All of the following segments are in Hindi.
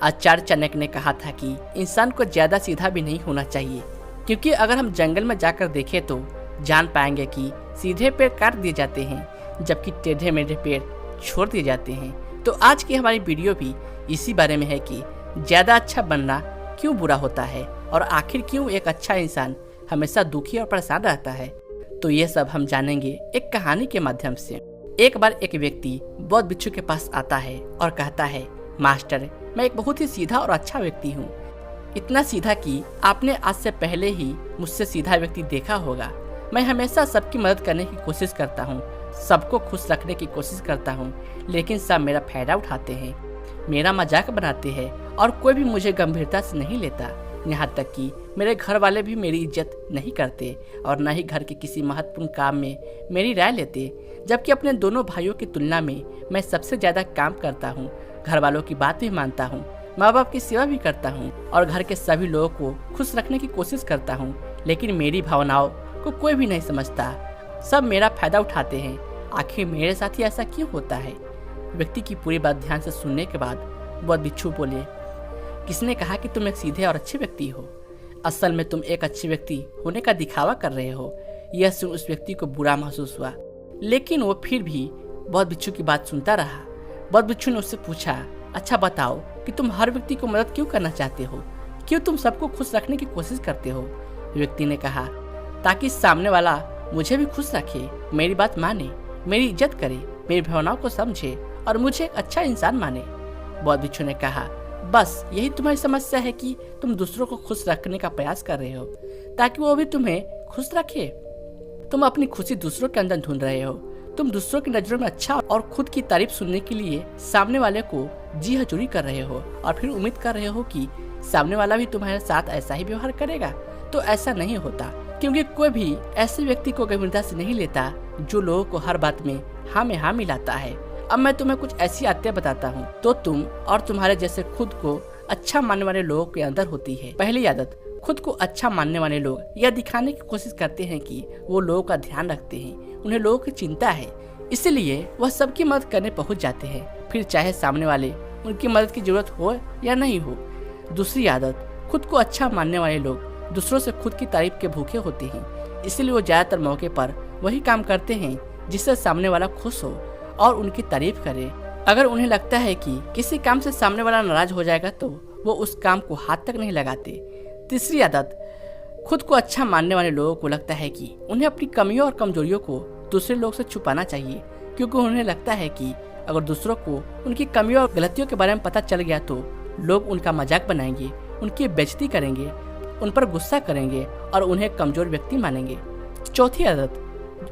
आचार्य चाणक्य ने कहा था कि इंसान को ज्यादा सीधा भी नहीं होना चाहिए, क्योंकि अगर हम जंगल में जाकर देखें तो जान पाएंगे कि सीधे पेड़ काट दिए जाते हैं जबकि टेढ़े मेढ़े पेड़ छोड़ दिए जाते हैं। तो आज की हमारी वीडियो भी इसी बारे में है कि ज्यादा अच्छा बनना क्यों बुरा होता है और आखिर क्यों एक अच्छा इंसान हमेशा दुखी और परेशान रहता है। तो ये सब हम जानेंगे एक कहानी के माध्यम से। एक बार एक व्यक्ति बौद्ध भिक्षु के पास आता है और कहता है, मास्टर, मैं एक बहुत ही सीधा और अच्छा व्यक्ति हूँ, इतना सीधा कि आपने आज से पहले ही मुझसे सीधा व्यक्ति देखा होगा। मैं हमेशा सबकी मदद करने की कोशिश करता हूँ, सबको खुश रखने की कोशिश करता हूँ, लेकिन सब मेरा फायदा उठाते हैं, मेरा मजाक बनाते हैं और कोई भी मुझे गंभीरता से नहीं लेता। यहाँ तक कि मेरे घर वाले भी मेरी इज्जत नहीं करते और न ही घर के किसी महत्वपूर्ण काम में मेरी राय लेते, जबकि अपने दोनों भाइयों की तुलना में मैं सबसे ज्यादा काम करता हूँ, घर वालों की बात भी मानता हूँ, माँ बाप की सेवा भी करता हूँ और घर के सभी लोगों को खुश रखने की कोशिश करता हूँ, लेकिन मेरी भावनाओं को कोई भी नहीं समझता, सब मेरा फायदा उठाते हैं। आखिर मेरे साथ ही ऐसा क्यों होता है? व्यक्ति की पूरी बात ध्यान से सुनने के बाद बौद्ध भिक्षु बोले, किसने कहा कि तुम एक सीधे और अच्छे व्यक्ति हो? असल में तुम एक अच्छे व्यक्ति होने का दिखावा कर रहे हो। यह सुन उस व्यक्ति को बुरा महसूस हुआ, लेकिन वो फिर भी बौद्ध भिक्षु की बात सुनता रहा। बौद्ध भिक्षु ने उससे पूछा, अच्छा बताओ कि तुम हर व्यक्ति को मदद क्यों करना चाहते हो? क्यों तुम सबको खुश रखने की कोशिश करते हो? व्यक्ति ने कहा, ताकि सामने वाला मुझे भी खुश रखे, मेरी बात माने, मेरी इज्जत करे, मेरी भावनाओं को समझे और मुझे एक अच्छा इंसान माने। बौद्ध भिक्षु ने कहा, बस यही तुम्हारी समस्या है कि तुम दूसरों को खुश रखने का प्रयास कर रहे हो ताकि वो भी तुम्हें खुश रखे। तुम अपनी खुशी दूसरों के अंदर ढूंढ रहे हो। तुम दूसरों की नजरों में अच्छा और खुद की तारीफ सुनने के लिए सामने वाले को जी हजूरी कर रहे हो और फिर उम्मीद कर रहे हो कि सामने वाला भी तुम्हारे साथ ऐसा ही व्यवहार करेगा। तो ऐसा नहीं होता, क्योंकि कोई भी ऐसे व्यक्ति को गंभीरता से नहीं लेता जो लोगों को हर बात में हाँ में हाँ मिलाता है। अब मैं तुम्हें कुछ ऐसी आदतें बताता हूँ तो तुम और तुम्हारे जैसे खुद को अच्छा मानने वाले लोगों के अंदर होती है। पहली आदत, खुद को अच्छा मानने वाले लोग यह दिखाने की कोशिश करते हैं कि वो लोगों का ध्यान रखते हैं, उन्हें लोगों की चिंता है, इसलिए वह सबकी मदद करने पहुंच जाते हैं, फिर चाहे सामने वाले उनकी मदद की जरूरत हो या नहीं हो। दूसरी आदत, खुद को अच्छा मानने वाले लोग दूसरों से खुद की तारीफ के भूखे होते हैं, इसलिए वो ज्यादातर मौके पर वही काम करते हैं जिससे सामने वाला खुश हो और उनकी तारीफ करे। अगर उन्हें लगता है कि किसी काम से सामने वाला नाराज हो जाएगा तो वो उस काम को हाथ तक नहीं लगाते। तीसरी आदत, खुद को अच्छा मानने वाले लोगों को लगता है कि उन्हें अपनी कमियों और कमजोरियों को दूसरे लोग से छुपाना चाहिए, क्योंकि उन्हें लगता है कि अगर दूसरों को उनकी कमियों और गलतियों के बारे में पता चल गया तो लोग उनका मजाक बनाएंगे, उनकी बेइज्जती करेंगे, उन पर गुस्सा करेंगे और उन्हें कमजोर व्यक्ति मानेंगे। चौथी आदत,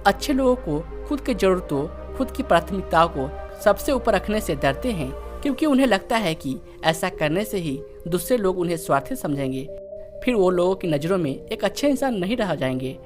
अच्छे लोगों को खुद की जरूरतों, खुद की प्राथमिकताओं को सबसे ऊपर रखने से डरते हैं, क्योंकि उन्हें लगता है कि ऐसा करने से ही दूसरे लोग उन्हें स्वार्थी समझेंगे, फिर वो लोगों की नजरों में एक अच्छे इंसान नहीं रह जाएंगे।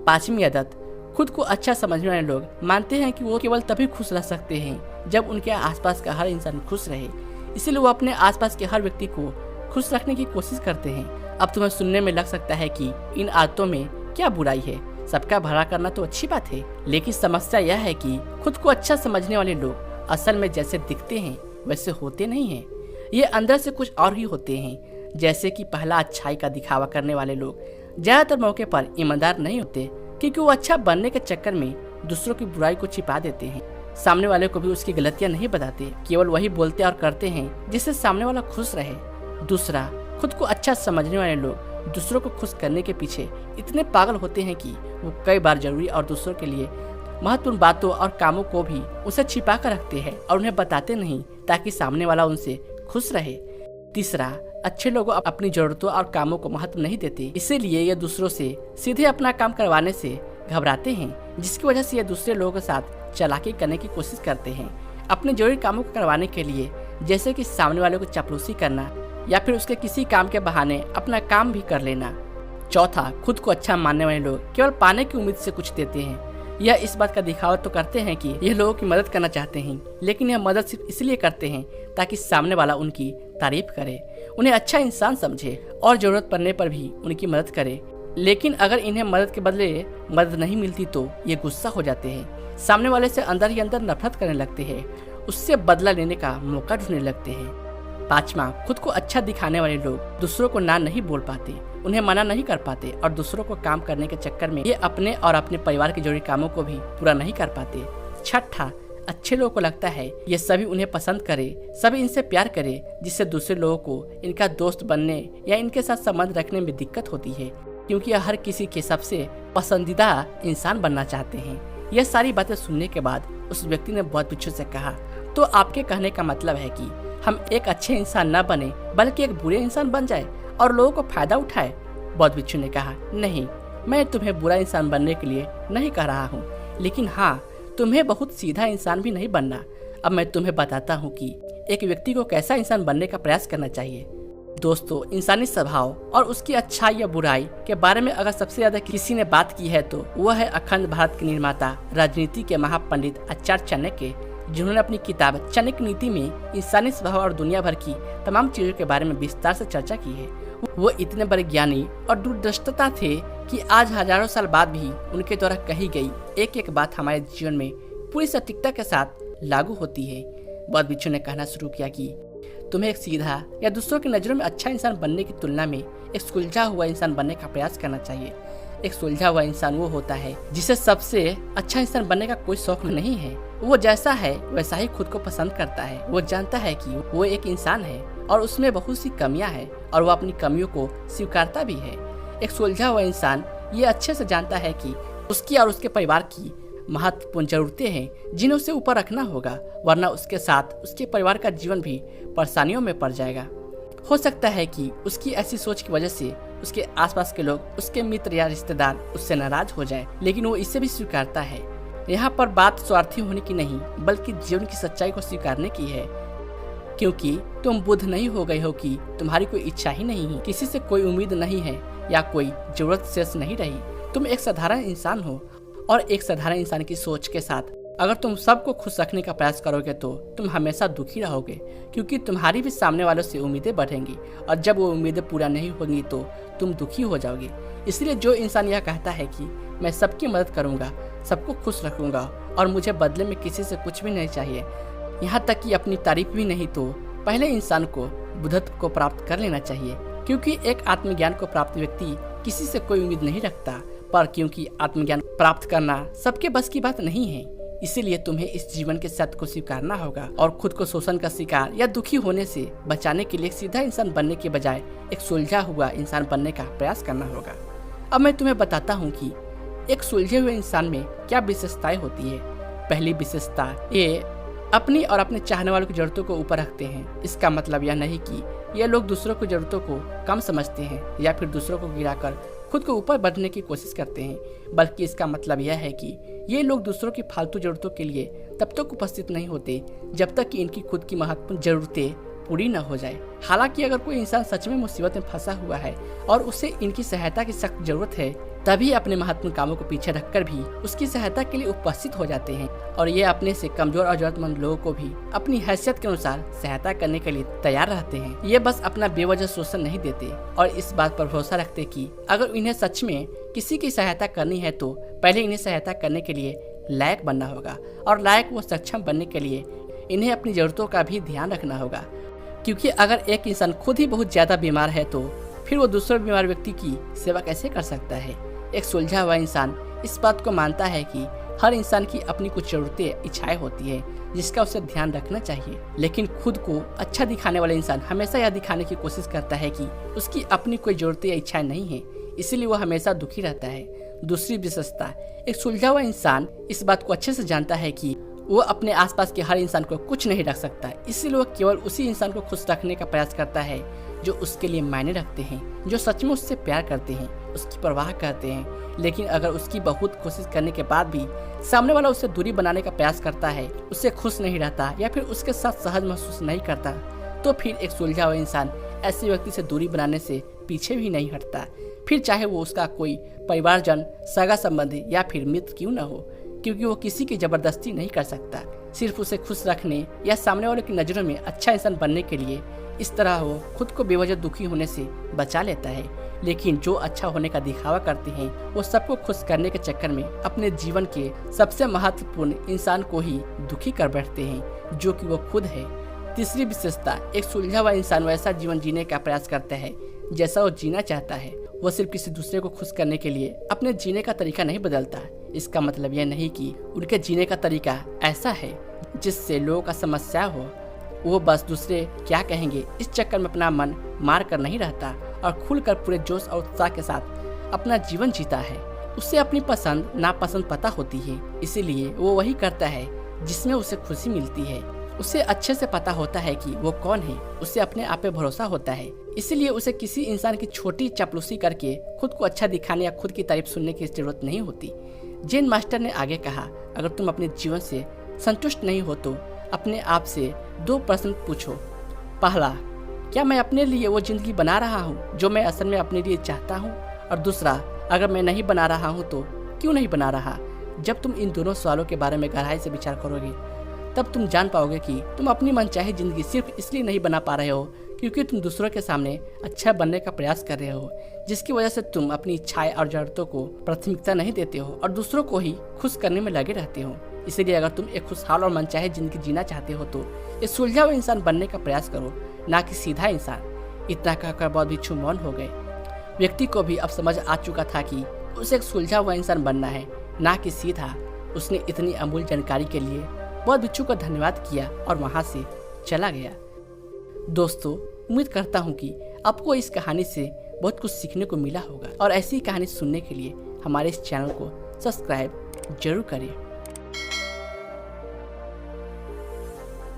पांचवी आदत, खुद को अच्छा समझने वाले लोग मानते हैं कि वो केवल तभी खुश रह सकते हैं जब उनके आसपास का हर इंसान खुश रहे, इसलिए वो अपने आसपास के हर व्यक्ति को खुश रखने की कोशिश करते हैं। अब तुम्हें सुनने में लग सकता है कि इन आदतों में क्या बुराई है, सबका भला करना तो अच्छी बात है, लेकिन समस्या यह है कि खुद को अच्छा समझने वाले लोग असल में जैसे दिखते हैं वैसे होते नहीं हैं। ये अंदर से कुछ और ही होते हैं। जैसे कि पहला, अच्छाई का दिखावा करने वाले लोग ज्यादातर मौके पर ईमानदार नहीं होते, क्योंकि वो अच्छा बनने के चक्कर में दूसरों की बुराई को छिपा देते हैं, सामने वाले को भी उसकी गलतियां नहीं बताते, केवल वही बोलते और करते हैं जिससे सामने वाला खुश रहे। दूसरा, खुद को अच्छा समझने वाले लोग दूसरों को खुश करने के पीछे इतने पागल होते हैं कि वो कई बार जरूरी और दूसरों के लिए महत्वपूर्ण बातों और कामों को भी उसे छिपा कर रखते हैं और उन्हें बताते नहीं, ताकि सामने वाला उनसे खुश रहे। तीसरा, अच्छे लोग अपनी जरूरतों और कामों को महत्व नहीं देते, इसीलिए ये दूसरों से सीधे अपना काम करवाने से घबराते हैं, जिसकी वजह से ये दूसरे लोगों के साथ चालाकी करने की कोशिश करते हैं अपने जरूरी कामों को करवाने के लिए, जैसे कि सामने वाले को चापलूसी करना या फिर उसके किसी काम के बहाने अपना काम भी कर लेना। चौथा, खुद को अच्छा मानने वाले लोग केवल पाने की उम्मीद से कुछ देते हैं। यह इस बात का दिखावा तो करते हैं कि यह लोगों की मदद करना चाहते हैं, लेकिन यह मदद सिर्फ इसलिए करते हैं ताकि सामने वाला उनकी तारीफ करे, उन्हें अच्छा इंसान समझे और जरूरत पड़ने पर भी उनकी मदद करे। लेकिन अगर इन्हें मदद के बदले मदद नहीं मिलती तो ये गुस्सा हो जाते हैं, सामने वाले से अंदर ही अंदर नफरत करने लगते हैं, उससे बदला लेने का मौका ढूंढने लगते हैं। पांचवा, खुद को अच्छा दिखाने वाले लोग दूसरों को ना नहीं बोल पाते, उन्हें मना नहीं कर पाते और दूसरों को काम करने के चक्कर में ये अपने और अपने परिवार के जरूरी कामों को भी पूरा नहीं कर पाते। छठा, अच्छे लोगों को लगता है ये सभी उन्हें पसंद करे, सभी इनसे प्यार करे, जिससे दूसरे लोगों को इनका दोस्त बनने या इनके साथ संबंध रखने में दिक्कत होती है, क्योंकि यह हर किसी के सबसे पसंदीदा इंसान बनना चाहते हैं। यह सारी बातें सुनने के बाद उस व्यक्ति ने बौद्ध भिक्षु से कहा, तो आपके कहने का मतलब है कि हम एक अच्छे इंसान न बने बल्कि एक बुरे इंसान बन जाए और लोगों को फायदा उठाए? बौद्ध भिक्षु ने कहा, नहीं, मैं तुम्हें बुरा इंसान बनने के लिए नहीं कह रहा हूँ, लेकिन हाँ, तुम्हें बहुत सीधा इंसान भी नहीं बनना। अब मैं तुम्हें बताता हूँ कि एक व्यक्ति को कैसा इंसान बनने का प्रयास करना चाहिए। दोस्तों, इंसानी स्वभाव और उसकी अच्छाई या बुराई के बारे में अगर सबसे ज्यादा किसी ने बात की है तो वह है अखंड भारत के निर्माता, राजनीति के महापंडित आचार्य चाणक्य, जिन्होंने अपनी किताब चाणक्य नीति में इंसानी स्वभाव और दुनिया भर की तमाम चीजों के बारे में विस्तार से चर्चा की है। वो इतने बड़े ज्ञानी और दूरदृष्टता थे कि आज हजारों साल बाद भी उनके द्वारा कही गई एक एक बात हमारे जीवन में पूरी सटीकता के साथ लागू होती है। बौद्ध भिक्षु ने कहना शुरू किया कि तुम्हें एक सीधा या दूसरों की नजरों में अच्छा इंसान बनने की तुलना में एक सुलझा हुआ इंसान बनने का प्रयास करना चाहिए। एक सुलझा हुआ इंसान वो होता है जिसे सबसे अच्छा इंसान बनने का कोई शौक नहीं है। वो जैसा है वैसा ही खुद को पसंद करता है। वो जानता है कि वो एक इंसान है और उसमें बहुत सी कमियां हैं और वो अपनी कमियों को स्वीकारता भी है। एक सुलझा हुआ इंसान ये अच्छे से जानता है कि उसकी और उसके परिवार की महत्वपूर्ण जरूरतें हैं जिन्हें उसे ऊपर रखना होगा, वरना उसके साथ उसके परिवार का जीवन भी परेशानियों में पड़ जाएगा। हो सकता है कि उसकी ऐसी सोच की वजह से उसके आसपास के लोग, उसके मित्र या रिश्तेदार उससे नाराज हो जाए, लेकिन वो इसे भी स्वीकारता है। यहाँ पर बात स्वार्थी होने की नहीं बल्कि जीवन की सच्चाई को स्वीकारने की है, क्योंकि तुम बुद्ध नहीं हो गए हो कि तुम्हारी कोई इच्छा ही नहीं है, किसी से कोई उम्मीद नहीं है या कोई जरूरत शेष नहीं रही। तुम एक साधारण इंसान हो और एक साधारण इंसान की सोच के साथ अगर तुम सबको खुश रखने का प्रयास करोगे तो तुम हमेशा दुखी रहोगे, क्योंकि तुम्हारी भी सामने वालों से उम्मीदें बढ़ेंगी और जब वो उम्मीदें पूरा नहीं होंगी तो तुम दुखी हो जाओगे। इसलिए जो इंसान यह कहता है कि मैं सबकी मदद करूंगा, सबको खुश रखूंगा और मुझे बदले में किसी से कुछ भी नहीं चाहिए, यहाँ तक कि अपनी तारीफ भी नहीं, तो पहले इंसान को बुद्धत्व को प्राप्त कर लेना चाहिए, क्योंकि एक आत्मज्ञान को प्राप्त व्यक्ति किसी से कोई उम्मीद नहीं रखता। पर क्योंकि आत्मज्ञान प्राप्त करना सबके बस की बात नहीं है, इसीलिए तुम्हें इस जीवन के सत्य को स्वीकारना होगा और खुद को शोषण का शिकार या दुखी होने से बचाने के लिए एक सीधा इंसान बनने के बजाय एक सुलझा हुआ इंसान बनने का प्रयास करना होगा। अब मैं तुम्हें बताता हूँ कि एक सुलझे हुए इंसान में क्या विशेषताएं होती है। पहली विशेषता, ये अपनी और अपने चाहने वालों की जरूरतों को ऊपर रखते हैं। इसका मतलब यह नहीं कि ये लोग दूसरों की जरूरतों को कम समझते हैं या फिर दूसरों को गिराकर खुद को ऊपर बढ़ने की कोशिश करते हैं, बल्कि इसका मतलब यह है कि ये लोग दूसरों की फालतू जरूरतों के लिए तब तक उपस्थित नहीं होते जब तक कि इनकी खुद की महत्वपूर्ण जरूरतें पूरी न हो जाए। हालांकि अगर कोई इंसान सच में मुसीबत में फंसा हुआ है और उसे इनकी सहायता की सख्त जरूरत है, तभी अपने महत्वपूर्ण कामों को पीछे रखकर भी उसकी सहायता के लिए उपस्थित हो जाते हैं और ये अपने से कमजोर और जरूरतमंद लोगों को भी अपनी हैसियत के अनुसार सहायता करने के लिए तैयार रहते हैं। ये बस अपना बेवजह शोषण नहीं देते और इस बात पर भरोसा रखते कि अगर इन्हें सच में किसी की सहायता करनी है तो पहले इन्हें सहायता करने के लिए लायक बनना होगा और लायक व सक्षम बनने के लिए इन्हें अपनी जरूरतों का भी ध्यान रखना होगा। क्योंकि अगर एक इंसान खुद ही बहुत ज्यादा बीमार है तो फिर वो दूसरे बीमार व्यक्ति की सेवा कैसे कर सकता है। एक सुलझा हुआ इंसान इस बात को मानता है कि हर इंसान की अपनी कुछ जरूरतें, इच्छाएं होती है जिसका उसे ध्यान रखना चाहिए, लेकिन खुद को अच्छा दिखाने वाला इंसान हमेशा यह दिखाने की कोशिश करता है कि उसकी अपनी कोई जरूरतें या इच्छाएं नहीं है, इसीलिए वो हमेशा दुखी रहता है। दूसरी विशेषता, एक सुलझा हुआ इंसान इस बात को अच्छे से जानता है कि वो अपने आसपास के हर इंसान को कुछ नहीं रख सकता, इसलिए वो केवल उसी इंसान को खुश रखने का प्रयास करता है जो उसके लिए मायने रखते हैं, जो सच में उससे प्यार करते हैं, उसकी परवाह करते हैं। लेकिन अगर उसकी बहुत कोशिश करने के बाद भी सामने वाला उससे दूरी बनाने का प्रयास करता है, उससे खुश नहीं रहता या फिर उसके साथ सहज महसूस नहीं करता, तो फिर एक सुलझा हुआ इंसान ऐसे व्यक्ति से दूरी बनाने से पीछे भी नहीं हटता, फिर चाहे वो उसका कोई परिवारजन, सगा संबंधी या फिर मित्र क्यों न हो, क्योंकि वो किसी की जबरदस्ती नहीं कर सकता। सिर्फ उसे खुश रखने या सामने वाले की नजरों में अच्छा इंसान बनने के लिए इस तरह वो खुद को बेवजह दुखी होने से बचा लेता है। लेकिन जो अच्छा होने का दिखावा करते हैं वो सबको खुश करने के चक्कर में अपने जीवन के सबसे महत्वपूर्ण इंसान को ही दुखी कर बैठते हैं, जो कि वो खुद है। तीसरी विशेषता, एक सुलझा हुआ इंसान वैसा जीवन जीने का प्रयास करता है जैसा वो जीना चाहता है। वो सिर्फ किसी दूसरे को खुश करने के लिए अपने जीने का तरीका नहीं बदलता। इसका मतलब यह नहीं कि उनके जीने का तरीका ऐसा है जिससे लोगों का समस्या हो। वो बस दूसरे क्या कहेंगे इस चक्कर में अपना मन मार कर नहीं रहता और खुलकर पूरे जोश और उत्साह के साथ अपना जीवन जीता है। उसे अपनी पसंद नापसंद पता होती है, इसीलिए वो वही करता है जिसमें उसे खुशी मिलती है। उसे अच्छे से पता होता है कि वो कौन है, उसे अपने आप पे भरोसा होता है, इसीलिए उसे किसी इंसान की छोटी चापलूसी करके खुद को अच्छा दिखाने या खुद की तारीफ सुनने की जरूरत नहीं होती। जेन मास्टर ने आगे कहा, अगर तुम अपने जीवन से संतुष्ट नहीं हो तो अपने आप से 2 प्रश्न पूछो। पहला, क्या मैं अपने लिए वो जिंदगी बना रहा हूँ जो मैं असल में अपने लिए चाहता हूँ? और दूसरा, अगर मैं नहीं बना रहा हूँ तो क्यों नहीं बना रहा? जब तुम इन दोनों सवालों के बारे में गहराई से विचार करोगे तब तुम जान पाओगे कि तुम अपनी मनचाही जिंदगी सिर्फ इसलिए नहीं बना पा रहे हो क्योंकि तुम दूसरों के सामने अच्छा बनने का प्रयास कर रहे हो, जिसकी वजह से तुम अपनी इच्छाएं और जरूरतों को प्राथमिकता नहीं देते हो और दूसरों को ही खुश करने में लगे रहते हो। इसीलिए अगर तुम एक खुशहाल और मनचाही जिंदगी जीना चाहते हो तो एक सुलझा हुआ इंसान बनने का प्रयास करो, ना कि सीधा इंसान। इतना कहकर बहुत भिक्षु मौन हो गए। व्यक्ति को भी अब समझ आ चुका था कि उसे एक सुलझा हुआ इंसान बनना है, ना कि सीधा। उसने इतनी अमूल्य जानकारी के लिए बहुत भिक्षु को धन्यवाद किया और वहां से चला गया। दोस्तों, उम्मीद करता हूं कि आपको इस कहानी से बहुत कुछ सीखने को मिला होगा और ऐसी कहानी सुनने के लिए हमारे इस चैनल को सब्सक्राइब जरूर करें।